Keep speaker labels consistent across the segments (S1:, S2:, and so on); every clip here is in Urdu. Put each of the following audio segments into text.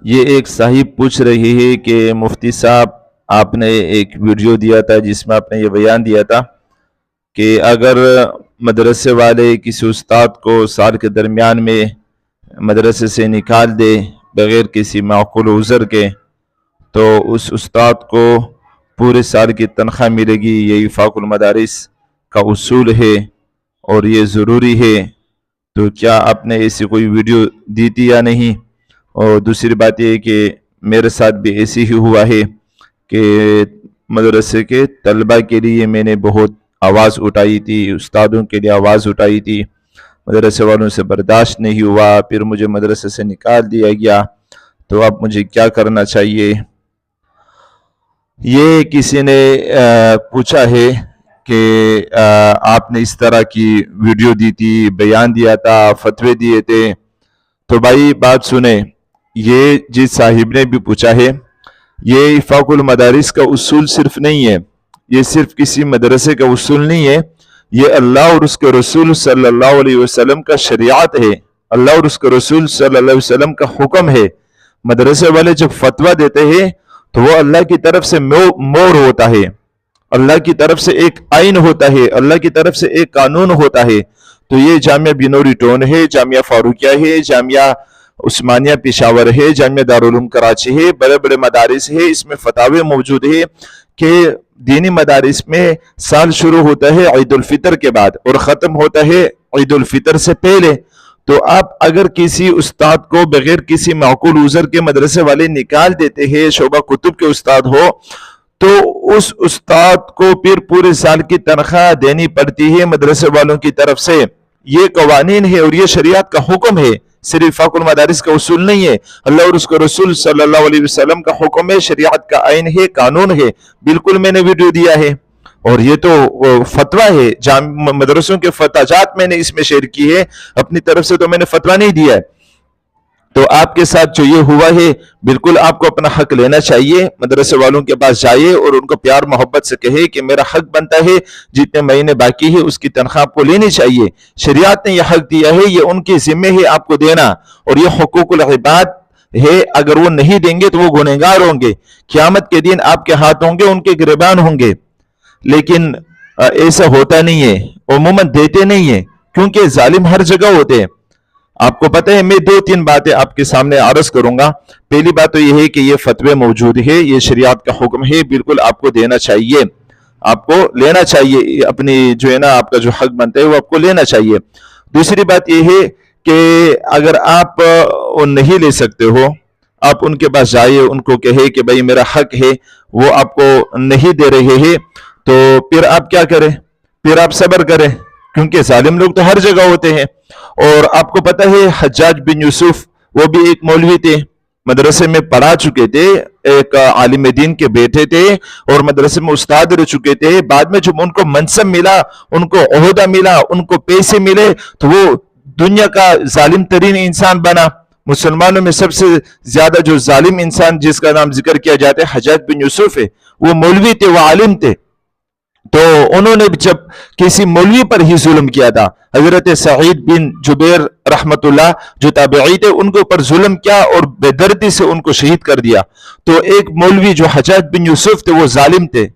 S1: یہ ایک صاحب پوچھ رہی ہے کہ مفتی صاحب آپ نے ایک ویڈیو دیا تھا جس میں آپ نے یہ بیان دیا تھا کہ اگر مدرسے والے کسی استاد کو سال کے درمیان میں مدرسے سے نکال دے بغیر کسی معقول عذر کے تو اس استاد کو پورے سال کی تنخواہ ملے گی. یہ وفاق المدارس کا اصول ہے اور یہ ضروری ہے. تو کیا آپ نے ایسی کوئی ویڈیو دی تھی یا نہیں؟ اور دوسری بات یہ ہے کہ میرے ساتھ بھی ایسی ہی ہوا ہے کہ مدرسے کے طلبہ کے لیے میں نے بہت آواز اٹھائی تھی، استادوں کے لیے آواز اٹھائی تھی، مدرسے والوں سے برداشت نہیں ہوا، پھر مجھے مدرسے سے نکال دیا گیا. تو اب مجھے کیا کرنا چاہیے؟ یہ کسی نے پوچھا ہے کہ آپ نے اس طرح کی ویڈیو دی تھی، بیان دیا تھا، فتوے دیے تھے. تو بھائی بات سنیں، یہ جس صاحب نے بھی پوچھا ہے، یہ وفاق المدارس کا اصول صرف نہیں ہے، یہ صرف کسی مدرسے کا اصول نہیں ہے، یہ اللہ اور اس کے رسول صلی اللہ علیہ وسلم کا شریعت ہے، اللہ اور اس کے رسول صلی اللہ علیہ وسلم کا حکم ہے. مدرسے والے جب فتویٰ دیتے ہیں تو وہ اللہ کی طرف سے مور ہوتا ہے، اللہ کی طرف سے ایک آئین ہوتا ہے، اللہ کی طرف سے ایک قانون ہوتا ہے. تو یہ جامعہ بنوری ٹون ہے، جامعہ فاروقیہ ہے، جامعہ عثمانیہ پشاور ہے، جامعہ دارالعلوم کراچی ہے، بڑے بڑے مدارس ہے. اس میں فتاوے موجود ہے کہ دینی مدارس میں سال شروع ہوتا ہے عید الفطر کے بعد اور ختم ہوتا ہے عید الفطر سے پہلے. تو آپ اگر کسی استاد کو بغیر کسی معقول عذر کے مدرسے والے نکال دیتے ہیں، شعبہ کتب کے استاد ہو، تو اس استاد کو پھر پورے سال کی تنخواہ دینی پڑتی ہے مدرسے والوں کی طرف سے. یہ قوانین ہے اور یہ شریعت کا حکم ہے، صرف وفاق المدارس کا اصول نہیں ہے، اللہ اور اس کے رسول صلی اللہ علیہ وسلم کا حکم ہے، شریعت کا آئین ہے، قانون ہے. بالکل میں نے ویڈیو دیا ہے اور یہ تو فتویٰ ہے، مدرسوں کے فتاجات میں نے اس میں شیئر کی ہے، اپنی طرف سے تو میں نے فتویٰ نہیں دیا ہے. تو آپ کے ساتھ جو یہ ہوا ہے، بالکل آپ کو اپنا حق لینا چاہیے، مدرسے والوں کے پاس جائیے اور ان کو پیار محبت سے کہے کہ میرا حق بنتا ہے، جتنے مہینے باقی ہے اس کی تنخواہ آپ کو لینی چاہیے، شریعت نے یہ حق دیا ہے، یہ ان کے ذمہ ہے آپ کو دینا، اور یہ حقوق العباد ہے. اگر وہ نہیں دیں گے تو وہ گنہگار ہوں گے، قیامت کے دن آپ کے ہاتھ ہوں گے، ان کے گریبان ہوں گے. لیکن ایسا ہوتا نہیں ہے، عموماً دیتے نہیں ہیں، کیونکہ ظالم ہر جگہ ہوتے ہیں. آپ کو پتہ ہے، میں 2-3 باتیں آپ کے سامنے عرض کروں گا. پہلی بات تو یہ ہے کہ یہ فتوے موجود ہے، یہ شریعت کا حکم ہے، بالکل آپ کو دینا چاہیے، آپ کو لینا چاہیے، اپنی جو ہے نا آپ کا جو حق بنتا ہے وہ آپ کو لینا چاہیے. دوسری بات یہ ہے کہ اگر آپ نہیں لے سکتے ہو، آپ ان کے پاس جائیے، ان کو کہے کہ بھائی میرا حق ہے، وہ آپ کو نہیں دے رہے ہیں، تو پھر آپ کیا کریں؟ پھر آپ صبر کریں، کیونکہ ظالم لوگ تو ہر جگہ ہوتے ہیں. اور آپ کو پتہ ہے حجاج بن یوسف وہ بھی ایک مولوی تھے، مدرسے میں پڑھا چکے تھے، ایک عالم دین کے بیٹے تھے اور مدرسے میں استاد رہ چکے تھے. بعد میں جب ان کو منصب ملا، ان کو عہدہ ملا، ان کو پیسے ملے، تو وہ دنیا کا ظالم ترین انسان بنا. مسلمانوں میں سب سے زیادہ جو ظالم انسان جس کا نام ذکر کیا جاتا ہے حجاج بن یوسف ہے، وہ مولوی تھے، وہ عالم تھے. تو انہوں نے جب کسی مولوی پر ہی ظلم کیا تھا، حضرت سعید بن جبیر رحمت اللہ جو تابعی تھے، ان کے اوپر ظلم کیا اور بے دردی سے ان کو شہید کر دیا. تو ایک مولوی جو حجاج بن یوسف تھے وہ ظالم تھے،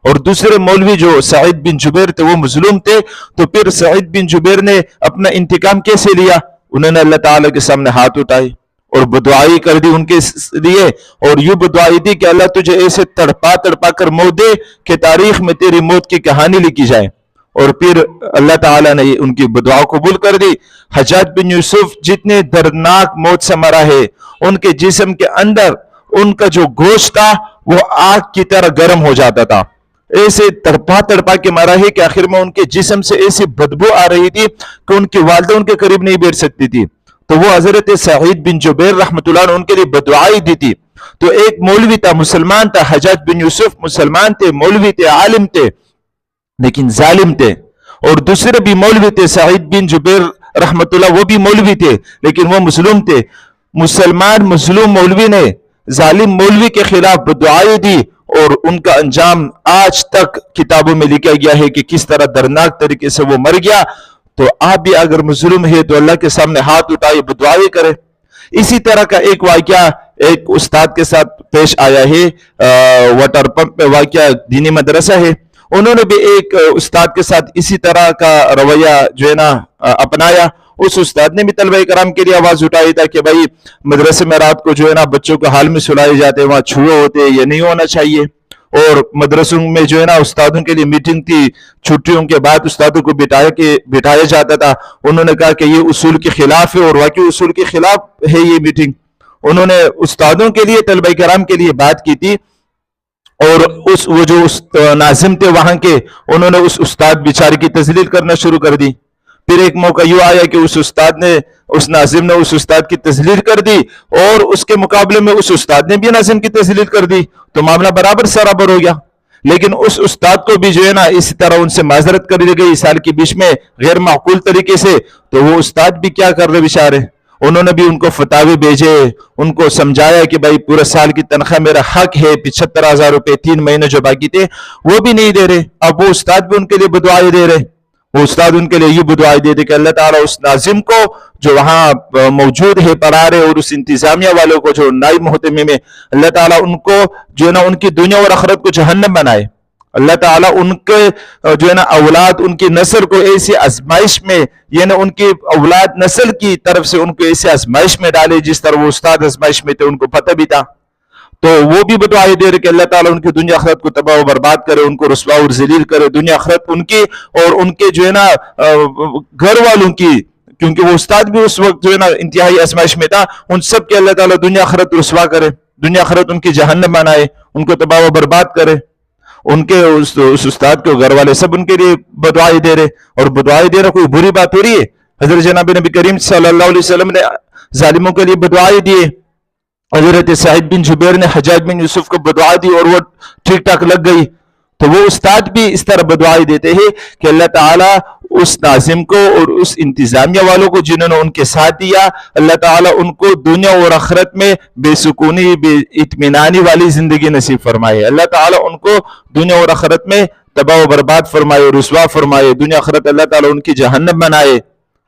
S1: اور دوسرے مولوی جو سعید بن جبیر تھے وہ مظلوم تھے. تو پھر سعید بن جبیر نے اپنا انتقام کیسے لیا؟ انہوں نے اللہ تعالیٰ کے سامنے ہاتھ اٹھائے اور بدعائی کر دی ان کے لیے، اور یوں بدعائی دی کہ اللہ تجھے ایسے تڑپا تڑپا کر موت دے کہ تاریخ میں تیری موت کی کہانی لکھی جائے. اور پھر اللہ تعالیٰ نے ان کی بدعا قبول کر دی. حجاج بن یوسف جتنے دردناک موت سے مرا ہے، ان کے جسم کے اندر ان کا جو گوشت تھا وہ آگ کی طرح گرم ہو جاتا تھا، ایسے تڑپا تڑپا کے مرا ہے کہ آخر میں ان کے جسم سے ایسی بدبو آ رہی تھی کہ ان کی والدہ ان کے قریب نہیں بیٹھ سکتی تھی. تو وہ حضرت سعید بن جبیر رحمت اللہ نے ان کے لیے بدعائی دی تھی. تو ایک مولوی تھا، مسلمان تھا، حجاج بن یوسف مسلمان تھے، مولوی تھے، عالم تھے، لیکن ظالم تھے. اور دوسرے بھی مولوی تھے، سعید بن جبیر رحمت اللہ، وہ بھی مولوی تھے لیکن وہ مظلوم تھے. مسلمان مظلوم مولوی نے ظالم مولوی کے خلاف بدعائی دی، اور ان کا انجام آج تک کتابوں میں لکھا گیا ہے کہ کس طرح دردناک طریقے سے وہ مر گیا. تو آپ بھی اگر مظلوم ہے تو اللہ کے سامنے ہاتھ اٹھائے، بدعائی کرے. اسی طرح کا ایک واقعہ ایک استاد کے ساتھ پیش آیا ہے، واٹر پمپ میں واقع دینی مدرسہ ہے، انہوں نے بھی ایک استاد کے ساتھ اسی طرح کا رویہ جو ہے نا اپنایا. اس استاد نے بھی طلبہ کرام کے لیے آواز اٹھائی تھا کہ بھائی مدرسے میں رات کو جو ہے نا بچوں کو حال میں سلائے جاتے، وہاں چھوے ہوتے، یہ نہیں ہونا چاہیے. اور مدرسوں میں جو ہے نا استادوں کے لیے میٹنگ تھی، چھٹیوں کے بعد استادوں کو بٹھایا جاتا تھا. انہوں نے کہا کہ یہ اصول کے خلاف ہے، اور واقعی اصول کے خلاف ہے یہ میٹنگ. انہوں نے استادوں کے لیے، طلبہ کرام کے لیے بات کی تھی، اور وہ جو ناظم تھے وہاں کے، انہوں نے اس استاد بیچارے کی تذلیل کرنا شروع کر دی. پھر ایک موقع یوں آیا کہ اس ناظم نے اس استاد کی تذلیل کر دی، اور اس کے مقابلے میں اس استاد نے بھی ناظم کی تذلیل کر دی، تو معاملہ برابر سرابر ہو گیا. لیکن اس استاد کو بھی جو ہے نا اسی طرح ان سے معذرت کر دی گئی سال کے بیچ میں غیر معقول طریقے سے. تو وہ استاد بھی کیا کر رہے بیچارے، انہوں نے بھی ان کو فتاوی بھیجے، ان کو سمجھایا کہ بھائی پورے سال کی تنخواہ میرا حق ہے، 75,000 روپے 3 مہینے جو باقی تھے وہ بھی نہیں دے رہے. اب وہ استاد بھی ان کے لیے بدعائیں دے رہے. وہ استاد ان کے لیے یہ بدعائیں دے دے کہ اللہ تعالیٰ اس ناظم کو جو وہاں موجود ہے پڑھا رہے، اور اس انتظامیہ والوں کو جو نائب محتمم ہے، اللہ تعالیٰ ان کو جو ہے نا ان کی دنیا اور آخرت کو جہنم بنائے. اللہ تعالیٰ ان کے جو ہے نا اولاد، ان کی نسل کو ایسی آزمائش میں، یعنی ان کی اولاد نسل کی طرف سے ان کو ایسی آزمائش میں ڈالے جس طرح وہ استاد آزمائش میں تھے، ان کو پتہ بھی تھا. تو وہ بھی بدعائیں دے رہے کہ اللہ تعالیٰ ان کی دنیا آخرت کو تباہ و برباد کرے، ان کو رسوا اور ذلیل کرے، دنیا آخرت ان کی اور ان کے جو ہے نا گھر والوں کی، کیونکہ وہ استاد بھی اس وقت جو ہے نا انتہائی آزمائش میں تھا، ان سب کے اللہ تعالیٰ دنیا آخرت رسوا کرے، دنیا آخرت ان کی جہنم بنائے، ان کو تباہ و برباد کرے. ان کے اس استاد کے گھر والے سب ان کے لیے بدعائیں دے رہے. اور بدعائیں دینا کوئی بری بات ہو رہی ہے؟ حضرت جناب نبی کریم صلی اللہ علیہ وسلم نے ظالموں کے لیے بدعائیں دیے. حضرت سعید بن جبیر نے حجاج بن یوسف کو بدعا دی اور وہ ٹھیک ٹھاک لگ گئی. تو وہ استاد بھی اس طرح بدعائیں دیتے ہیں کہ اللہ تعالیٰ اس ناظم کو اور اس انتظامیہ والوں کو جنہوں نے ان کے ساتھ دیا، اللہ تعالیٰ ان کو دنیا اور آخرت میں بے سکونی، بے اطمینانی والی زندگی نصیب فرمائے. اللہ تعالیٰ ان کو دنیا اور آخرت میں تباہ و برباد فرمائے، رسوا فرمائے، دنیا آخرت اللہ تعالیٰ ان کی جہنم بنائے.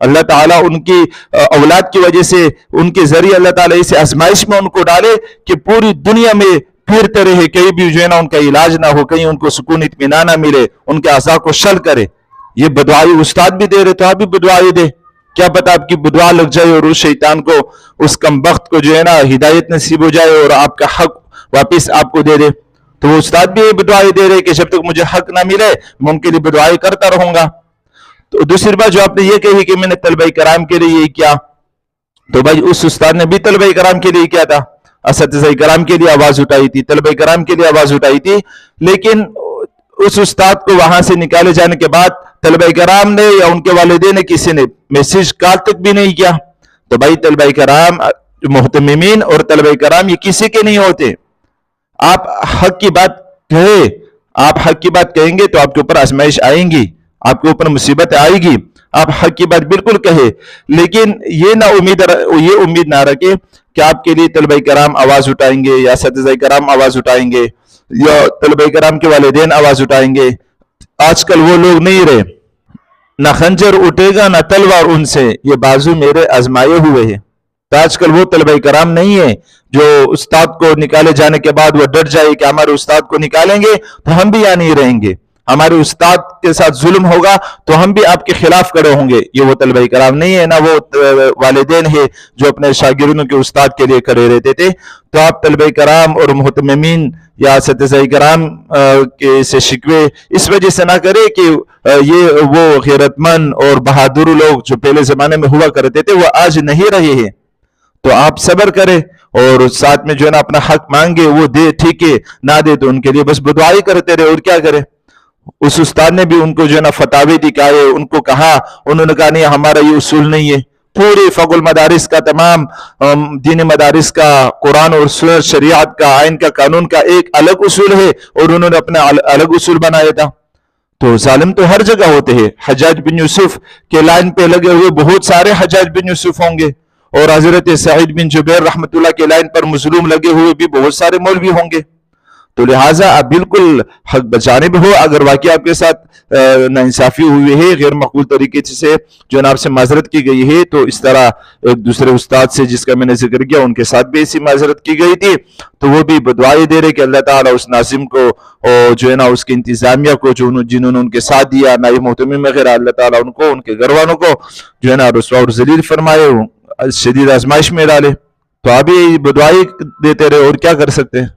S1: اللہ تعالیٰ ان کی اولاد کی وجہ سے، ان کے ذریعے اللہ تعالیٰ اس آزمائش میں ان کو ڈالے کہ پوری دنیا میں پھرتے رہے، کہیں بھی جو ہے نا ان کا علاج نہ ہو، کہیں ان کو سکون اطمینان نہ ملے، ان کے اعضاء کو شل کرے. یہ بدعائی استاد بھی دے رہے، تو آپ بھی بدعائی دے. کیا پتہ آپ کی بدعا لگ جائے اور اس شیطان کو، اس کم بخت کو جو ہے نا ہدایت نصیب ہو جائے اور آپ کا حق واپس آپ کو دے دے. تو وہ استاد بھی یہ بدعائی دے رہے کہ جب تک مجھے حق نہ ملے میں ان کے لیے بدعائی کرتا رہوں گا. تو دوسری بات جو آپ نے یہ کہی کہ میں نے طلبہ کرام کے لیے یہ کیا، تو بھائی اس استاد نے بھی طلبہ کرام کے لیے کیا تھا، اساتذہ کرام کے لیے آواز اٹھائی تھی، طلبہ کرام کے لیے آواز اٹھائی تھی. لیکن اس استاد کو وہاں سے نکالے جانے کے بعد طلبہ کرام نے یا ان کے والدین نے کسی نے میسیج کال تک بھی نہیں کیا. تو بھائی طلبہ کرام، محتممین اور طلبہ کرام یہ کسی کے نہیں ہوتے. آپ حق کی بات کہیں، آپ حق کی بات کہیں گے تو آپ کے اوپر آزمائش آئیں گی، آپ کے اوپر مصیبت آئے گی. آپ حق کی بات بالکل کہے، لیکن یہ امید نہ رکھے کہ آپ کے لیے طلبہ کرام آواز اٹھائیں گے یا اساتذہ کرام آواز اٹھائیں گے یا طلبہ کرام کے والدین آواز اٹھائیں گے. آج کل وہ لوگ نہیں رہے، نہ خنجر اٹھے گا نہ تلوار ان سے، یہ بازو میرے آزمائے ہوئے ہیں. تو آج کل وہ طلبہ کرام نہیں ہے جو استاد کو نکالے جانے کے بعد وہ ڈر جائے کہ ہمارے استاد کو نکالیں گے تو ہم بھی یہاں نہیں رہیں گے، ہمارے استاد کے ساتھ ظلم ہوگا تو ہم بھی آپ کے خلاف کھڑے ہوں گے. یہ وہ طلبہ کرام نہیں ہے، نہ وہ والدین ہے جو اپنے شاگردوں کے استاد کے لیے کھڑے رہتے تھے. تو آپ طلبہ کرام اور محتممین یا اساتذہ کرام کے سے شکوے اس وجہ سے نہ کرے کہ یہ وہ غیرت مند اور بہادر لوگ جو پہلے زمانے میں ہوا کرتے تھے وہ آج نہیں رہے ہیں. تو آپ صبر کریں اور ساتھ میں جو ہے نا اپنا حق مانگے، وہ دے ٹھیک ہے، نہ دے تو ان کے لیے بس بدعائی کرتے رہے. اور کیا کرے؟ اس استاد نے بھی ان کو جو ہے نا فتاوی دکھائے، ان کو کہا، انہوں نے کہا نہیں ہمارا یہ اصول نہیں ہے. پورے فقہ المدارس کا، تمام دین مدارس کا، قرآن اور سنت شریعت کا، آئین کا، قانون کا ایک الگ اصول ہے اور انہوں نے اپنا الگ اصول بنایا تھا. تو ظالم تو ہر جگہ ہوتے ہیں. حجاج بن یوسف کے لائن پہ لگے ہوئے بہت سارے حجاج بن یوسف ہوں گے، اور حضرت سعید بن جبیر رحمت اللہ کے لائن پر مظلوم لگے ہوئے بھی بہت سارے مولوی ہوں گے. تو لہٰذا آپ بالکل حق بجانب ہو. اگر واقعی آپ کے ساتھ ناانصافی ہوئی ہے، غیر مقبول طریقے سے جو ہے نا آپ سے معذرت کی گئی ہے، تو اس طرح ایک دوسرے استاد سے جس کا میں نے ذکر کیا ان کے ساتھ بھی ایسی معذرت کی گئی تھی، تو وہ بھی بدعائیں دے رہے کہ اللہ تعالیٰ اس ناظم کو اور جو ہے نا اس کی انتظامیہ کو جنہوں نے ان کے ساتھ دیا، نائب محتمم وغیرہ، اللہ تعالیٰ ان کو ان کے گھر والوں کو جو ہے نا رسوا اور ذلیل فرمائے، شدید آزمائش میں ڈالے. تو آپ بھی بدعائی دیتے رہے اور کیا کر سکتے ہیں.